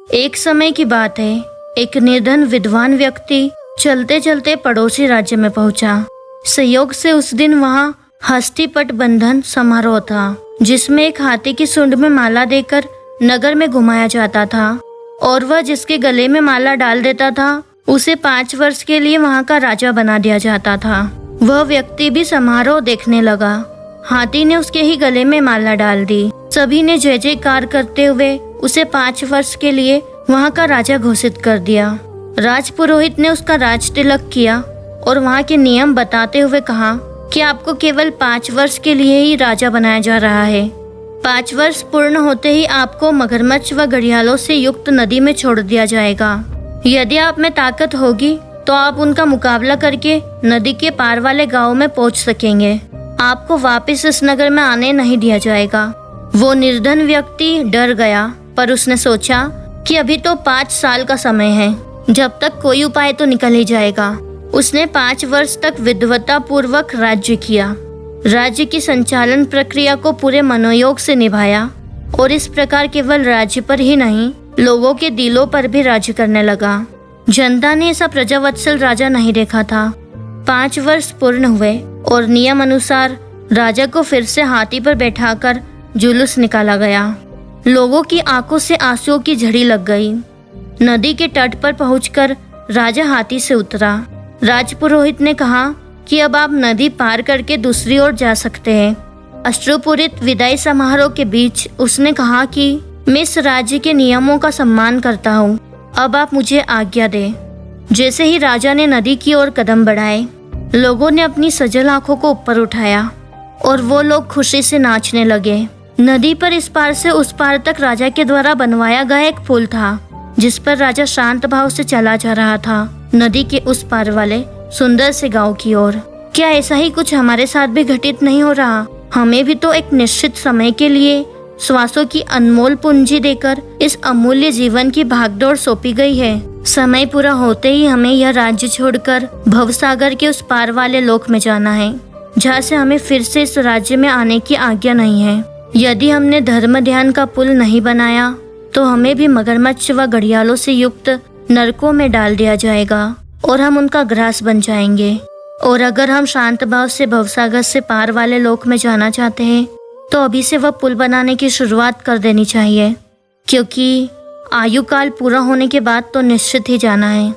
एक समय की बात है, एक निर्धन विद्वान व्यक्ति चलते चलते पड़ोसी राज्य में पहुंचा। संयोग से उस दिन वहां हस्तिपट बंधन समारोह था, जिसमें एक हाथी की सूंड में माला देकर नगर में घुमाया जाता था और वह जिसके गले में माला डाल देता था उसे 5 वर्ष के लिए वहां का राजा बना दिया जाता था। वह व्यक्ति भी समारोह देखने लगा। हाथी ने उसके ही गले में माला डाल दी। सभी ने जय जयकार करते हुए उसे 5 वर्ष के लिए वहां का राजा घोषित कर दिया। राजपुरोहित ने उसका राज तिलक किया और वहां के नियम बताते हुए कहा कि आपको केवल 5 वर्ष के लिए ही राजा बनाया जा रहा है। 5 वर्ष पूर्ण होते ही आपको मगरमच्छ व घड़ियालों से युक्त नदी में छोड़ दिया जाएगा। यदि आप में ताकत होगी तो आप उनका मुकाबला करके नदी के पार वाले गांव में पहुंच सकेंगे। आपको वापस इस नगर में आने नहीं दिया जाएगा। वो निर्धन व्यक्ति डर गया, पर उसने सोचा कि अभी तो 5 साल का समय है, जब तक कोई उपाय तो निकल ही जाएगा। उसने 5 वर्ष तक विद्वता पूर्वक राज्य किया। राज्य की संचालन प्रक्रिया को पूरे मनोयोग से निभाया और इस प्रकार केवल राज्य पर ही नहीं, लोगों के दिलों पर भी राज्य करने लगा। जनता ने ऐसा प्रजावत्सल राजा नहीं देखा था। 5 वर्ष पूर्ण हुए और नियम अनुसार राजा को फिर से हाथी पर बैठाकर जुलूस निकाला गया। लोगों की आंखों से आंसुओं की झड़ी लग गई। नदी के तट पर पहुंचकर राजा हाथी से उतरा। राजपुरोहित ने कहा कि अब आप नदी पार करके दूसरी ओर जा सकते हैं। अश्रुपूरित विदाई समारोह के बीच उसने कहा कि मैं इस राज्य के नियमों का सम्मान करता हूँ, अब आप मुझे आज्ञा दें। जैसे ही राजा ने नदी की ओर कदम बढ़ाए, लोगों ने अपनी सजल आंखों को ऊपर उठाया और वो लोग खुशी से नाचने लगे। नदी पर इस पार से उस पार तक राजा के द्वारा बनवाया गया एक पुल था, जिस पर राजा शांत भाव से चला जा रहा था, नदी के उस पार वाले सुंदर से गांव की ओर। क्या ऐसा ही कुछ हमारे साथ भी घटित नहीं हो रहा? हमें भी तो एक निश्चित समय के लिए श्वासों की अनमोल पूंजी देकर इस अमूल्य जीवन की भागदौड़ सौंपी गई है। समय पूरा होते ही हमें यह राज्य छोड़कर भवसागर के उस पार वाले लोक में जाना है, जहाँ से हमें फिर से इस राज्य में आने की आज्ञा नहीं है। यदि हमने धर्म ध्यान का पुल नहीं बनाया तो हमें भी मगरमच्छ व घड़ियालों से युक्त नरकों में डाल दिया जाएगा और हम उनका ग्रास बन जाएंगे। और अगर हम शांत भाव से भवसागर से पार वाले लोक में जाना चाहते हैं तो अभी से वह पुल बनाने की शुरुआत कर देनी चाहिए, क्योंकि आयु काल पूरा होने के बाद तो निश्चित ही जाना है।